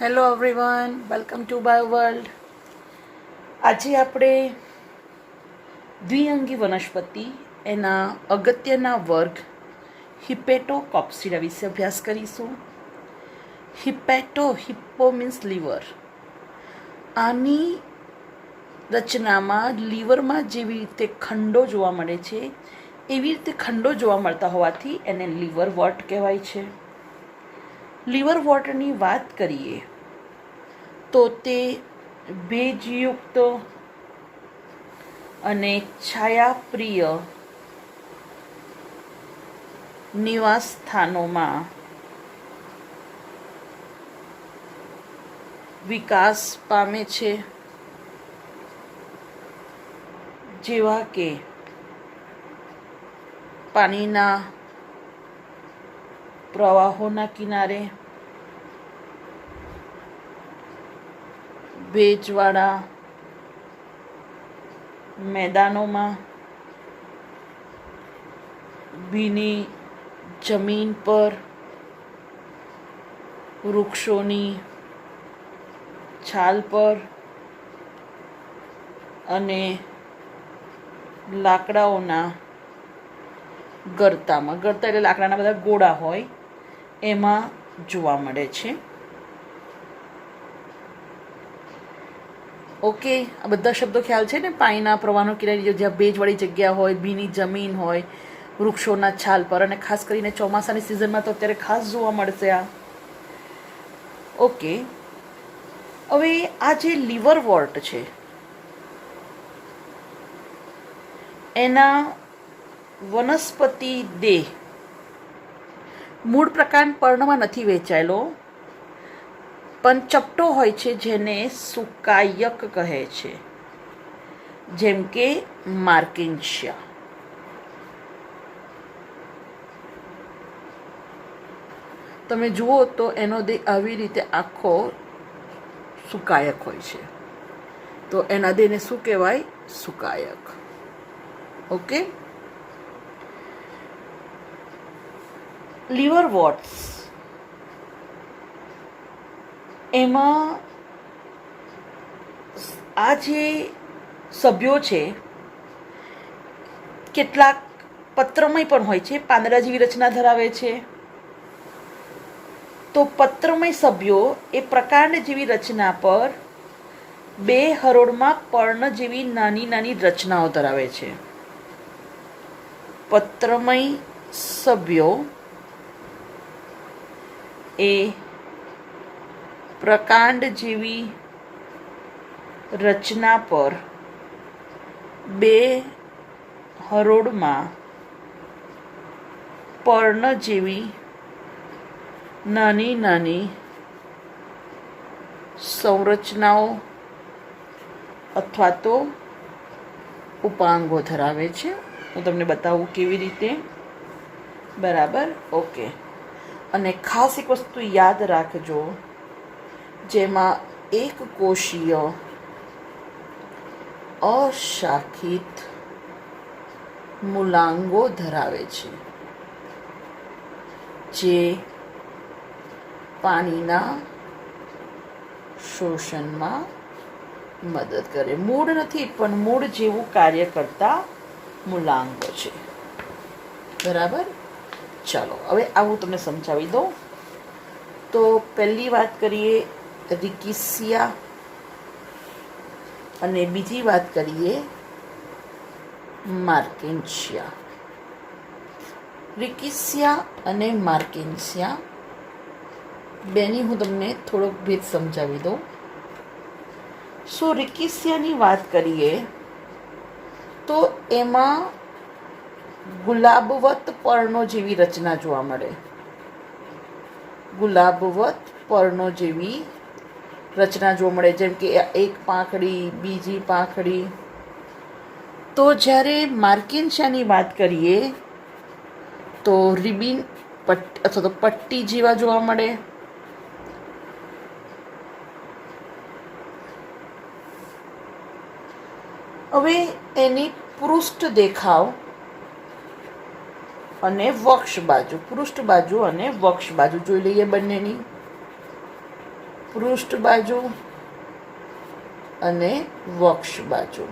Hello everyone, welcome to bio world. આજે આપણે દ્વિઅંગી વનસ્પતિ એના અગત્યના વર્ગ હિપેટોકોપ્સિડા વિશે અભ્યાસ કરીશું. Hepato means liver. આની રચનામાં લીવરમાં જેવી રીતે ખંડો જોવા મળે છે એવી રીતે ખંડો જોવા મળતા હોવાથી એને લીવર વોર્ટ કહેવાય છે. લીવર વોટરની વાત કરીએ તો તે ભેજયુક્ત અને છાયાપ્રિય નિવાસ સ્થાનોમાં વિકાસ પામે છે, જેવા કે પાણીના પ્રવાહોના કિનારે, ભેજવાળા મેદાનોમાં, ભીની જમીન પર, વૃક્ષોની છાલ પર અને લાકડાઓના ગરતામાં, ગરતા એટલે લાકડાના બધા ગોળા હોય એમાં જોવા મળે છે. ઓકે, આ બધા શબ્દો ખ્યાલ છે ને? પાણીના પ્રવાહનો કિનારે, જ્યાં ભેજવાળી જગ્યા હોય, ભીની જમીન હોય, વૃક્ષોના છાલ પર, અને ખાસ કરીને ચોમાસાની સિઝનમાં તો અત્યારે ખાસ જોવા મળશે આ. ઓકે, હવે આ જે લીવર વોર્ટ છે એના વનસ્પતિ દેહ મૂળ પ્રકાંડ પર્ણમાં નથી વહેંચાયેલો, પણ ચપટો હોય છે, જેને સુકાયક કહે છે, જેમ કે માર્કિન્સિયા. તમે જુઓ તો એનો દેહ આવી રીતે આખો સુકાયક હોય છે, તો એના દેહને શું કહેવાય? સુકાયક. ઓકે, લીવર વોટ્સ એમાં આ જે સભ્યો છે કેટલાક પત્રમય પણ હોય છે, પાંદડા જેવી રચના ધરાવે છે. તો પત્રમય સભ્યો એ પ્રકાંડ જેવી રચના પર બે હરોળમાં પર્ણ જેવી નાની નાની રચનાઓ ધરાવે છે. પત્રમય સભ્યો એ પ્રકાંડ જેવી રચના પર બે હરોળમાં પર્ણ જેવી નાની નાની સંરચનાઓ અથવા તો ઉપાંગો ધરાવે છે. હું તમને બતાવું કેવી રીતે. બરાબર, ઓકે. અને ખાસ એક વસ્તુ યાદ રાખજો, જેમાં એક કોષીય અશાખિત મૂલાંગો ધરાવે છે, જે પાણીના શોષણમાં મદદ કરે. મૂળ નથી, પણ મૂળ જેવું કાર્ય કરતા મૂલાંગો છે. બરાબર, ચાલો હવે આવું તમને સમજાવી દઉં. તો પહેલી વાત કરીએ રિકિસિયા અને બીજી વાત કરીએ માર્કિન્સિયા. રિકિસિયા અને માર્કિન્સિયા બેની હું તમને થોડોક ભેદ સમજાવી દઉં. સો રિકિસિયાની વાત કરીએ તો એમાં ગુલાબવત પર્ણો જેવી રચના જોવા મળે. ગુલાબવત પર્ણો જેવી રચના જોવા મળે, જેમ કે એક પાંખડી, બીજી પાંખડી. તો જ્યારે માર્કિન્સિયાની વાત કરીએ તો રિબિન અથવા તો પટ્ટી જેવા જોવા મળે. હવે એની પૃષ્ઠ દેખાવ અને વક્ષ બાજુ, પૃષ્ઠ બાજુ અને વક્ષ બાજુ જોઈ લઈએ બંનેની. પૃષ્ઠ બાજુ અને વક્ષ બાજુ.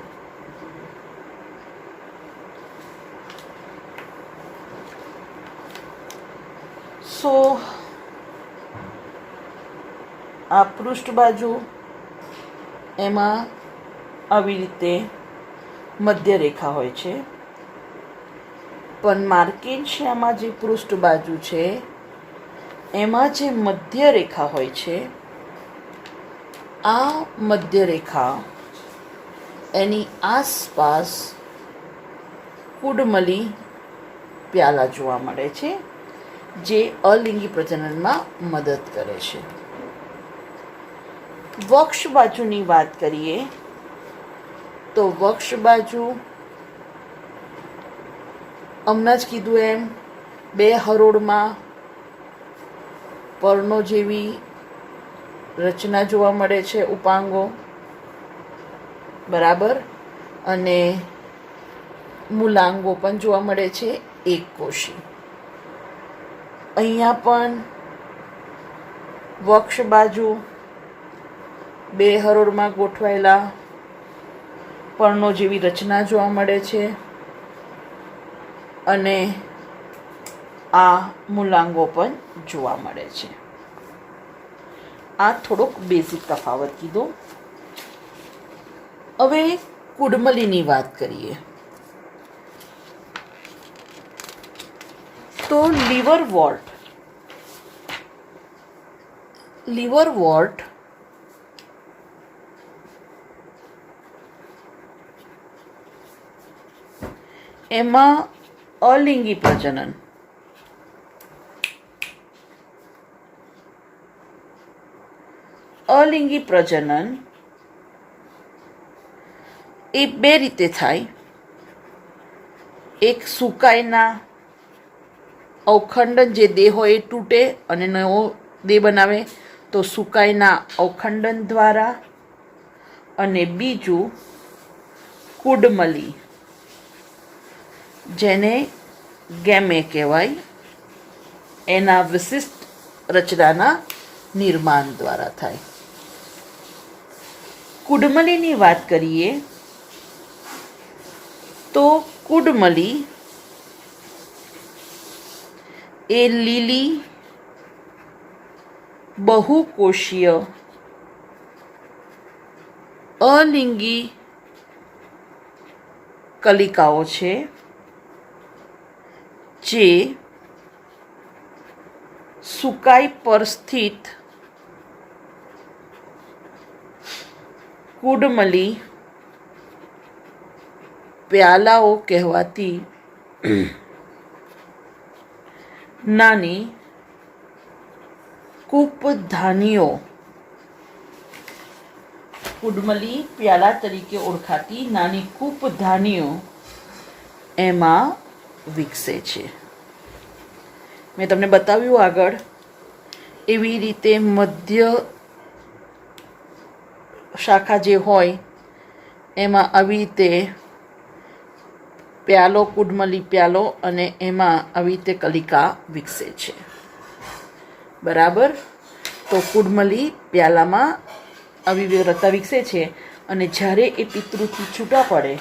સો આ પૃષ્ઠ બાજુ એમાં આવી રીતે મધ્ય રેખા હોય છે, પણ માર્કેશિયામાં જે પૃષ્ઠ બાજુ છે એમાં જે મધ્ય રેખા હોય છે, આ મધ્ય રેખા એની આસપાસ કુડમલી પ્યાલા જોવા મળે છે, જે અલિંગી પ્રજનનમાં મદદ કરે છે. વક્ષ બાજુની વાત કરીએ તો વક્ષ બાજુ હમણાં જ કીધું એમ બે હરોળમાં પર્ણો જેવી રચના જોવા મળે છે, ઉપાંગો, બરાબર, અને મૂલાંગો પણ જોવા મળે છે એકકોષી. અહીંયા પણ વક્ષ બાજુ બે હરોળમાં ગોઠવાયેલા પર્ણો જેવી રચના જોવા મળે છે અને આ મૂલાંગો પણ જોવા મળે છે. આ થોડોક બેઝિક તફાવત કીધો. હવે કુડમલીની વાત કરીએ તો લીવરવોર્ટ એમાં અલિંગી પ્રજનન એ બે રીતે થાય. એક સુકાઈના અવખંડન, જે દેહ હોય એ તૂટે અને નવો દેહ બનાવે, તો સુકાઈના અવખંડન દ્વારા, અને બીજું કુડમલી, જેને ગેમે કહેવાય, એના વિશિષ્ટ રચનાના નિર્માણ દ્વારા થાય. કુડમલીની વાત કરીએ તો કુડમલી એ લીલી બહુકોષીય અલિંગી કલિકાઓ છે, જે સુકાઈ પર સ્થિત કુડમલી પ્યાલાઓ કહેવાતી નાની કૂપધાનીઓ, કુડમલી પ્યાલા તરીકે ઓળખાતી નાની કૂપધાનીઓ એમાં વિકસે છે. મેં તમને બતાવ્યું આગળ એવી રીતે મધ્ય શાખા જે હોય એમાં આવી રીતે પ્યાલો, કુડમલી પ્યાલો, અને એમાં આવી રીતે કલિકા વિકસે છે, બરાબર. તો કુડમલી પ્યાલામાં આવી વિરતા વિકસે છે અને જ્યારે એ પિતૃથી છૂટા પડે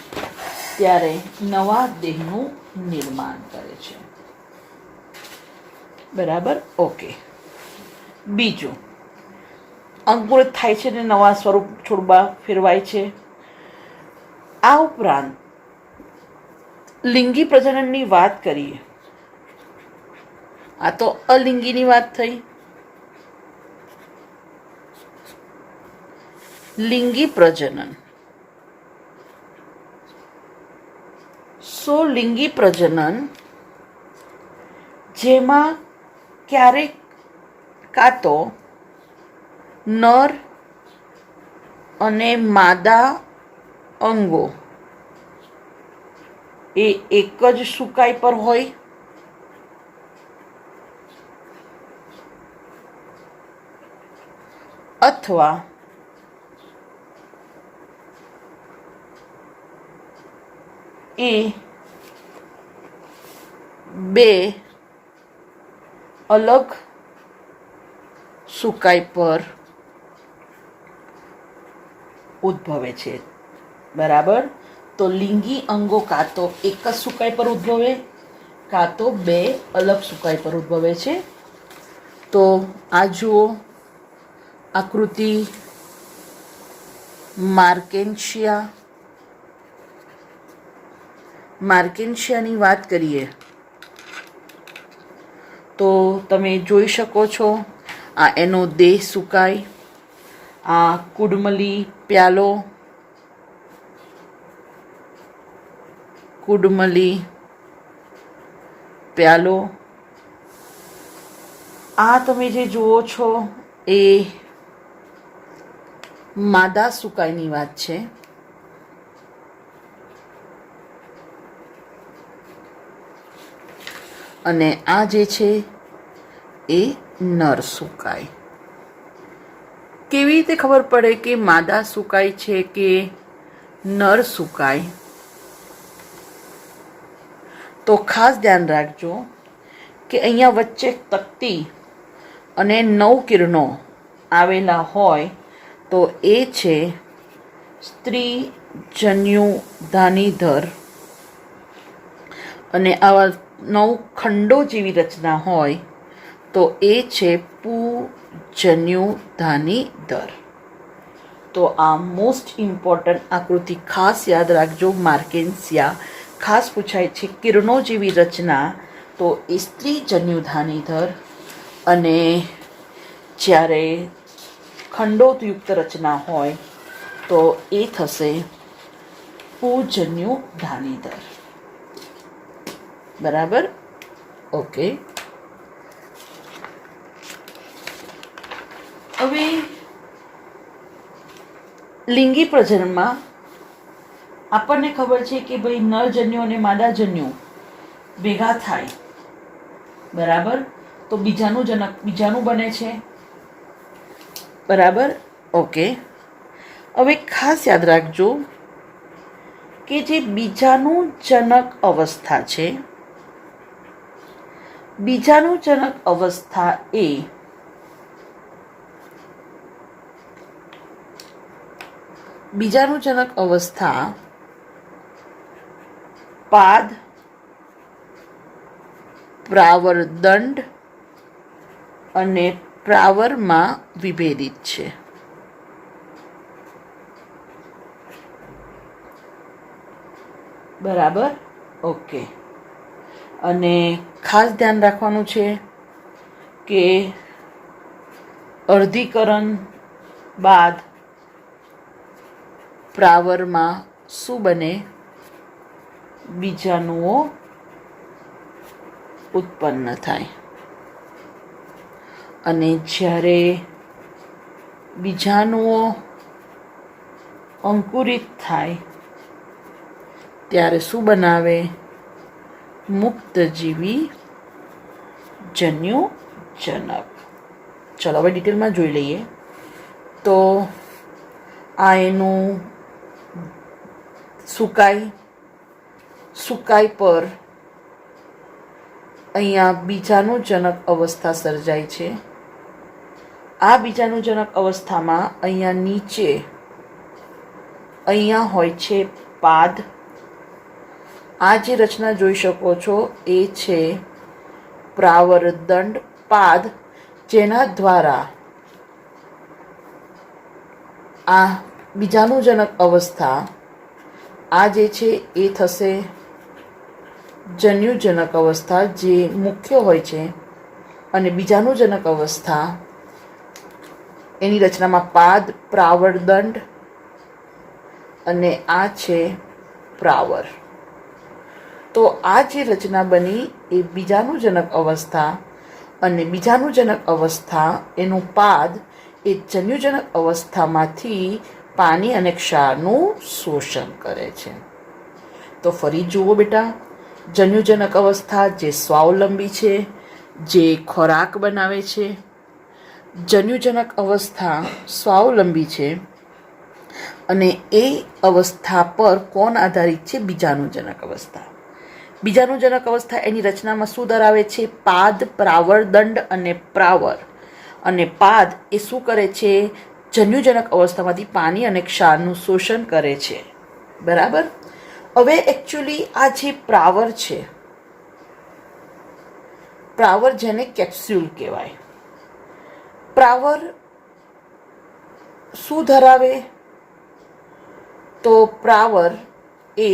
ત્યારે નવા દેહનું નિર્માણ કરે છે, બરાબર. ઓકે. બીજું, અંકુરિત થાય છે ને નવા સ્વરૂપ છોડવા ફેરવાય છે. આ ઉપરાંત લિંગી પ્રજનનની વાત કરીએ, આ તો અલિંગીની વાત થઈ. લિંગી પ્રજનન, લિંગી પ્રજનન જેમાં ક્યારેક કાં તો નર અને માદા અંગો એ એક જ સુકાઈ પર હોય, અથવા એ બે અલગ સુકાઈ પર ઉદ્ભવે છે. બરાબર. તો લિંગી અંગો કાં તો એક જ સુકાઈ પર ઉદ્ભવે, કાં તો બે અલગ સુકાઈ પર ઉદ્ભવે છે. તો આ જુઓ આકૃતિ માર્કેન્શિયાની વાત કરીએ તો તમે જોઈ શકો છો, આ એનો દેહ સુકાઈ, આ કુડમલી પ્યાલો, આ તમે જે જુઓ છો એ માદા સુકાઈની વાત છે. અને આ જે છે એ નર સુકાઈ. કેવી રીતે ખબર પડે કે માદા સુકાઈ છે કે નર સુકાઈ? તો ખાસ ધ્યાન રાખજો કે અહીંયા વચ્ચે તકતી અને 9 કિરણો આવેલા હોય તો એ છે સ્ત્રી જન્યુધાનીધર, અને આવા 9 ખંડો જેવી રચના હોય તો એ છે પુજન્યુધાનીધર. તો આ મોસ્ટ ઇમ્પોર્ટન્ટ આકૃતિ ખાસ યાદ રાખજો. માર્કેન્સિયા ખાસ પૂછાય છે. કિરણો જેવી રચના તો એ સ્ત્રી જન્યુધાનીધર, અને જ્યારે ખંડોયુક્ત રચના હોય તો એ થશે પુજન્યુધાનીધર. બરાબર. ઓકે. હવે લિંગી પ્રજનનમાં આપણને ખબર છે કે ભાઈ નરજન્યુ અને માદાજન્યુ ભેગા થાય, બરાબર, તો બીજાણુ બને છે. બરાબર. ઓકે. હવે ખાસ યાદ રાખજો કે જે બીજાણુજનક અવસ્થા છે, બીજાણુજનક અવસ્થા એ બીજાણુજનક અવસ્થા પાદ, પ્રાવરદંડ અને પ્રાવરમાં વિભેદિત છે. બરાબર. ઓકે. અને ખાસ ધ્યાન રાખવાનું છે કે અર્ધીકરણ બાદ પ્રાવરમાં શું બને? બીજાણુઓ ઉત્પન્ન થાય. અને જ્યારે બીજાણુઓ અંકુરિત થાય ત્યારે શું બનાવે? મુક્તજીવી જન્યુજનક. ચલો હવે ડિટેલમાં જોઈ લઈએ. તો આ એનું સુકાઈ પર અહીંયા બીજાણુજનક અવસ્થા સર્જાય છે. આ બીજાણુજનક અવસ્થામાં અહીંયા નીચે અહીંયા હોય છે પાદ. આ જે રચના જોઈ શકો છો એ છે પ્રાવરદંડ પાદ, જેના દ્વારા આ બીજાણુજનક અવસ્થા આ જે છે એ થશે જન્યુજનક અવસ્થા, જે મુખ્ય હોય છે. અને બીજાણુજનક અવસ્થા એની રચનામાં પાદ, પ્રાવરદંડ અને આ છે પ્રાવર. તો આ જે રચના બની એ બીજાણુજનક અવસ્થા, અને બીજાણુજનક અવસ્થા એનું પાદ એ જન્યુજનક અવસ્થામાંથી પાણી અને ક્ષારનું શોષણ કરે છે. તો ફરી જુઓ બેટા, જન્યુજનક અવસ્થા જે સ્વાવલંબી છે, જે ખોરાક બનાવે છે. જન્યુજનક અવસ્થા સ્વાવલંબી છે અને એ અવસ્થા પર કોણ આધારિત છે? બીજાણુજનક અવસ્થા. બીજાણુજનક અવસ્થા એની રચનામાં શું ધરાવે છે? પાદ, પ્રાવરદંડ અને પ્રાવર. અને પાદ એ શું કરે છે? જન્યુજનક અવસ્થામાંથી પાણી અને ક્ષારનું શોષણ કરે છે. બરાબર. હવે એકચ્યુઅલી આ જે પ્રાવર છે, પ્રાવર જેને કેપ્સ્યુલ કહેવાય, પ્રાવર શું ધરાવે? તો પ્રાવર એ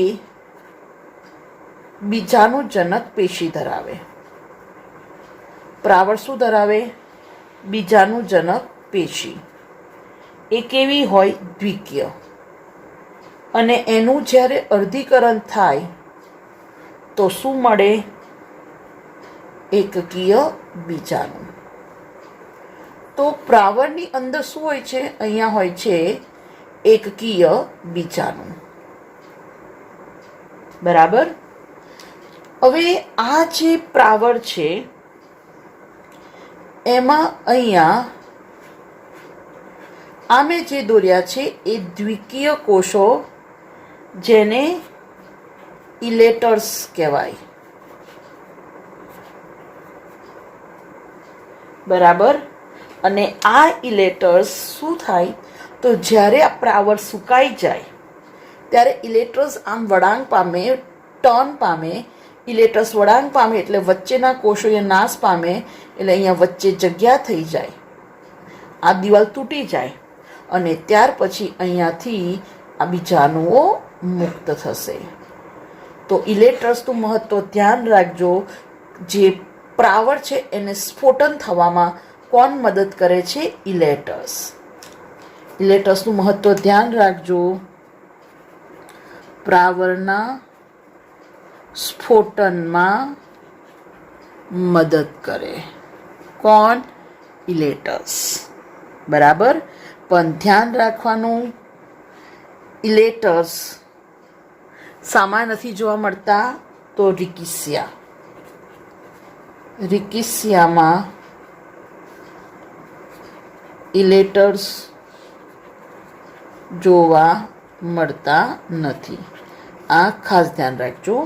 બીજાણુજનક પેશી ધરાવે. પ્રાવર શું ધરાવે? બીજાણુજનક પેશી. એ કેવી હોય? દ્વિકીય. અને એનું જ્યારે અર્ધીકરણ થાય તો શું મળે? એકકીય બીજાણુ. તો પ્રાવરની અંદર શું હોય છે? અહીંયા હોય છે એકકીય બીજાણુ. બરાબર. હવે આ જે પ્રાવર છે એમાં અહીંયા આમે જે દોર્યા છે એ દ્વિકીય કોષો, જેને ઇલેટર્સ કહેવાય. બરાબર. અને આ ઇલેટર્સ શું થાય? તો જ્યારે આ પ્રાવર સુકાઈ જાય ત્યારે ઇલેટર્સ આમ વળાંક પામે, ટર્ન પામે. ઇલેટર્સ વળાંક પામે એટલે વચ્ચેના કોષો એ નાશ પામે, એટલે અહીંયા વચ્ચે જગ્યા થઈ જાય, આ દિવાલ તૂટી જાય અને ત્યાર પછી અહીંયાથી આ બીજાણુઓ મુક્ત થશે. તો ઇલેટર્સનું મહત્વ ધ્યાન રાખજો. જે પ્રાવર છે એને સ્ફોટન થવામાં કોણ મદદ કરે છે? ઇલેટર્સ. ઇલેટર્સનું મહત્વ ધ્યાન રાખજો. પ્રાવરના સ્ફોટનમાં મદદ કરે કોણ? ઇલેટર્સ. બરાબર. પણ ધ્યાન રાખવાનું, ઇલેટર્સ સામા નથી જોવા મળતા. તો રિકિસિયા, રિકિસિયામાં ઇલેટર્સ જોવા મળતા નથી. આ ખાસ ધ્યાન રાખજો.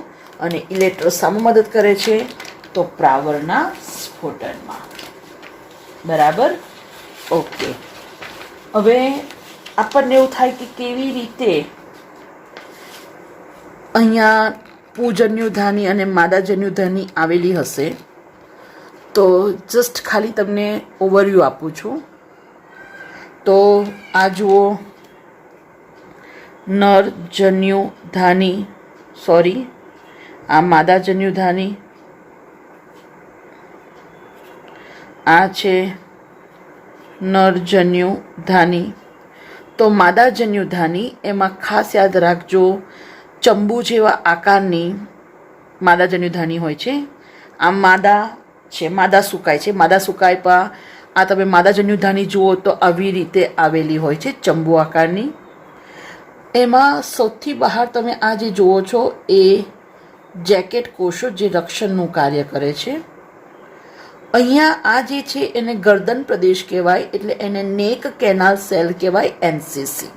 અને ઇલેટર્સ શામાં મદદ કરે છે? તો પ્રાવરના સ્ફોટનમાં. બરાબર. ઓકે. હવે આપણને એવું થાય કે કેવી રીતે અહીંયા પૂજન્યુધાની અને માદાજન્યુધાની આવેલી હશે. તો જસ્ટ ખાલી તમને ઓવરવ્યૂ આપું છું. તો આ જુઓ, નરજન્યુધાની, સોરી, આ માદાજન્યુધાની, આ છે નરજન્યુધાની. તો માદાજન્યુધાની એમાં ખાસ યાદ રાખજો, ચંબુ જેવા આકારની માદાજન્યુધાની હોય છે. આ માદા છે, માદા સુકાય છે. માદા સુકાય પા આ તમે માદાજન્યુધાની જુઓ તો આવી રીતે આવેલી હોય છે, ચંબુ આકારની. એમાં સૌથી બહાર તમે આ જે જુઓ છો એ જેકેટ કોષો, જે રક્ષણનું કાર્ય કરે છે. અહીંયા આ જે છે એને ગરદન પ્રદેશ કહેવાય, એટલે એને નેક કેનાલ સેલ કહેવાય, એનસીસી.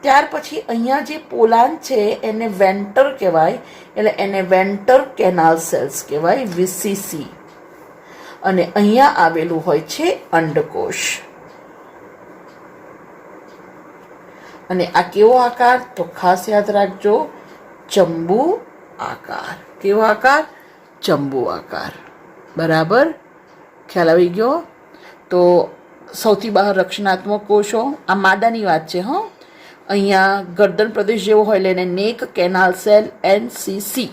ત્યાર પછી અહીંયા જે પોલાન છે એને વેન્ટર કહેવાય, એટલે એને વેન્ટર કેનાલ સેલ્સ કહેવાય, વીસીસી. અને અહીંયા આવેલું હોય છે અંડકોષ. અને આ કેવો આકાર? તો ખાસ યાદ રાખજો, ચંબુ આકાર. કેવો આકાર? ચંબુ આકાર. બરાબર. ખ્યાલ આવી ગયો? તો સૌથી બહાર રક્ષણાત્મક કોષો, આ માદાની વાત છે. અહીંયા ગરદન પ્રદેશ જેવો હોય એટલે એને નેક કેનાલ સેલ, એનસીસી.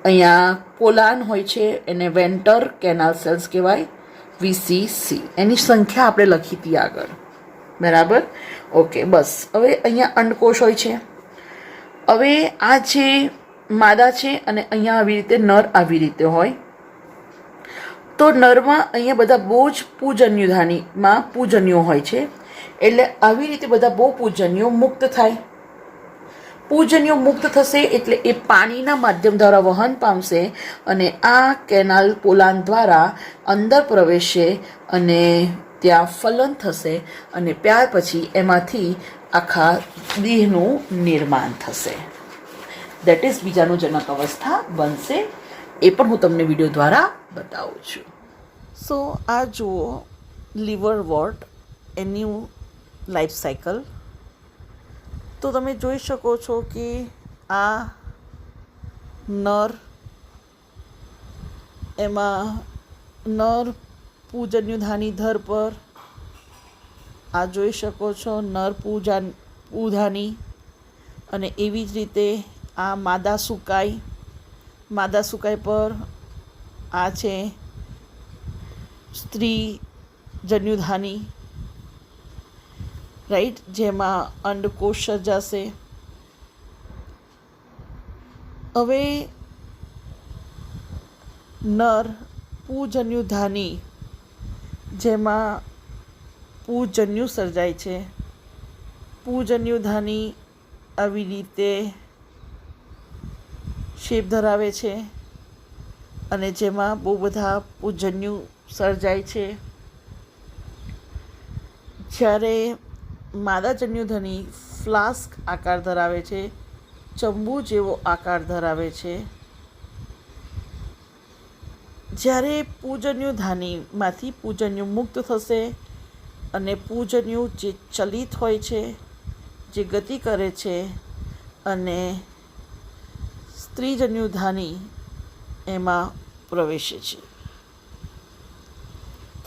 અહીંયા પોલાન હોય છે એને વેન્ટર કેનાલ સેલ્સ કહેવાય, વીસીસી. એની સંખ્યા આપણે લખી હતી આગળ. બરાબર. ઓકે, બસ. હવે અહીંયા અંડકોષ હોય છે. હવે આ જે માદા છે અને અહીંયા આવી રીતે નર આવી રીતે હોય. તો નરમાં અહીંયા બધા બહુ જ પૂજન્યુધાનીમાં પૂજન્યો હોય છે, એટલે આવી રીતે બધા બહુ પૂજન્યો મુક્ત થાય. પૂજન્યો મુક્ત થશે એટલે એ પાણીના માધ્યમ દ્વારા વહન પામશે અને આ કેનાલ પોલાન દ્વારા અંદર પ્રવેશશે અને ત્યાં ફલન થશે અને ત્યાર પછી એમાંથી આખા દેહનું નિર્માણ થશે. દેટ ઇઝ બીજાણુજનક અવસ્થા બનશે. એ પણ હું તમને વિડીયો દ્વારા બતાવું છું. સો આ જુઓ, લીવર વોર્ટ એની લાઈફ સાયકલ. તો તમે જોઈ શકો છો કે આ નર, એમાં નર પૂજન્યુધાની ધર પર, આ જોઈ શકો છો નર પૂધાની, અને એવી જ રીતે આ માદા સુકાઈ પર આ છે સ્ત્રી જન્યુધાની, રાઈટ, જેમાં અંડકોષ સર્જાશે. હવે નર પૂજન્યુધાની, જેમાં પૂજન્યુ સર્જાય છે. પૂજન્યુધાની આવી રીતે શેપ ધરાવે છે અને જેમાં બહુ બધા પૂજન્યુ સર્જાય છે. જ્યારે માદા જન્યુધની ફ્લાસ્ક આકાર ધરાવે છે, ચંબુ જેવો આકાર ધરાવે છે. જ્યારે પૂજન્યુધાનીમાંથી પૂજન્યુ મુક્ત થશે અને પૂજન્યુ જે ચલિત હોય છે, જે ગતિ કરે છે, અને સ્ત્રીજન્યુધાની એમાં પ્રવેશે છે.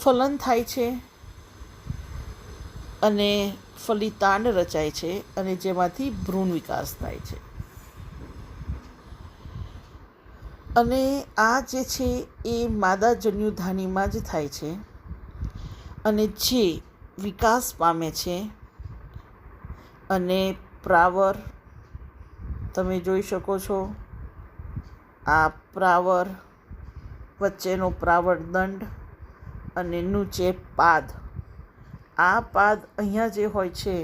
ફલન થાય છે અને ફલિતાંડ રચાય છે, અને જેમાંથી ભ્રૂણ વિકાસ થાય છે. અને આ જે છે એ માદા જન્યુધાનીમાં જ થાય છે, અને જે વિકાસ પામે છે. અને પ્રાવર તમે જોઈ શકો છો, આ પ્રાવર વચ્ચેનો પ્રાવર દંડ અને નીચે પાદ. આ પાદ અહીંયા જે હોય છે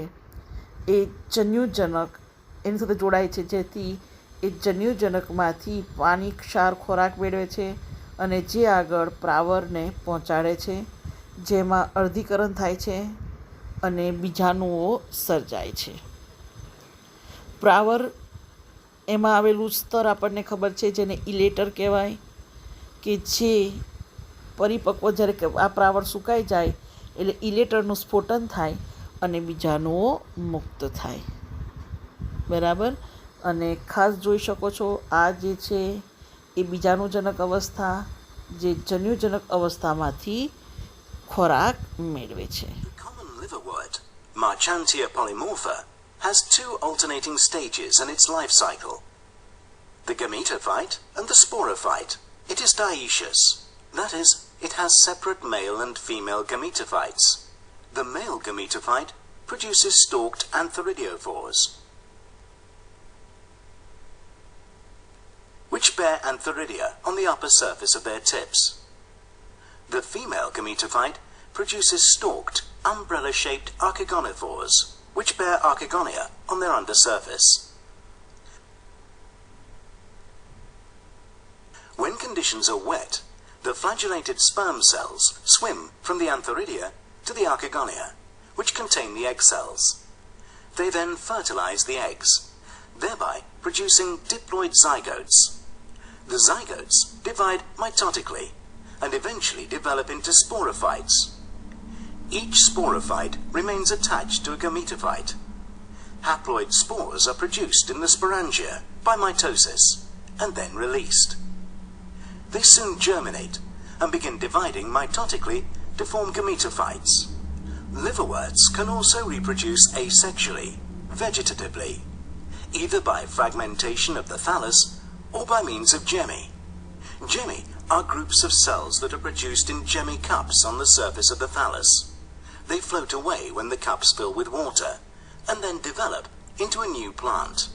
એ જન્યુજનક એની સાથે જોડાય છે, જેથી એ જન્યુજનકમાંથી પાણી ક્ષાર ખોરાક મેળવે છે અને જે આગળ પ્રાવરને પહોંચાડે છે, જેમાં અર્ધીકરણ થાય છે અને બીજાણુઓ સર્જાય છે. પ્રાવર એમાં આવેલું સ્તર આપણને ખબર છે, જેને ઇલેટર કહેવાય, કે જે પરિપક્વ જ્યારે આ પ્રાવર સુકાઈ જાય એટલે ઇલેટરનું સ્ફોટન થાય અને બીજાણુઓ મુક્ત થાય. બરાબર. અને ખાસ જોઈ શકો છો આ જે છે એ બીજાણુજનક અવસ્થા, જે જન્યુજનક અવસ્થામાંથી ખોરાક મેળવે છે. Common liverwort, Marchantia polymorpha, has two alternating stages in its life cycle. The gametophyte and the sporophyte. It is dioecious. That is, it has separate male and female gametophytes. The male gametophyte produces stalked antheridiophores, which bear antheridia on the upper surface of their tips. The female gametophyte produces stalked, umbrella-shaped archegonophores, which bear archegonia on their undersurface. When conditions are wet, the flagellated sperm cells swim from the antheridia to the archegonia, which contain the egg cells. They then fertilize the eggs, thereby producing diploid zygotes. The zygotes divide mitotically and eventually develop into sporophytes. Each sporophyte remains attached to a gametophyte. Haploid spores are produced in the sporangia by mitosis and then released. They soon germinate and begin dividing mitotically to form gametophytes. Liverworts can also reproduce asexually, vegetatively, either by fragmentation of the thallus or by means of gemmy. Gemmy are groups of cells that are produced in gemmy cups on the surface of the thallus. They float away when the cups fill with water and then develop into a new plant.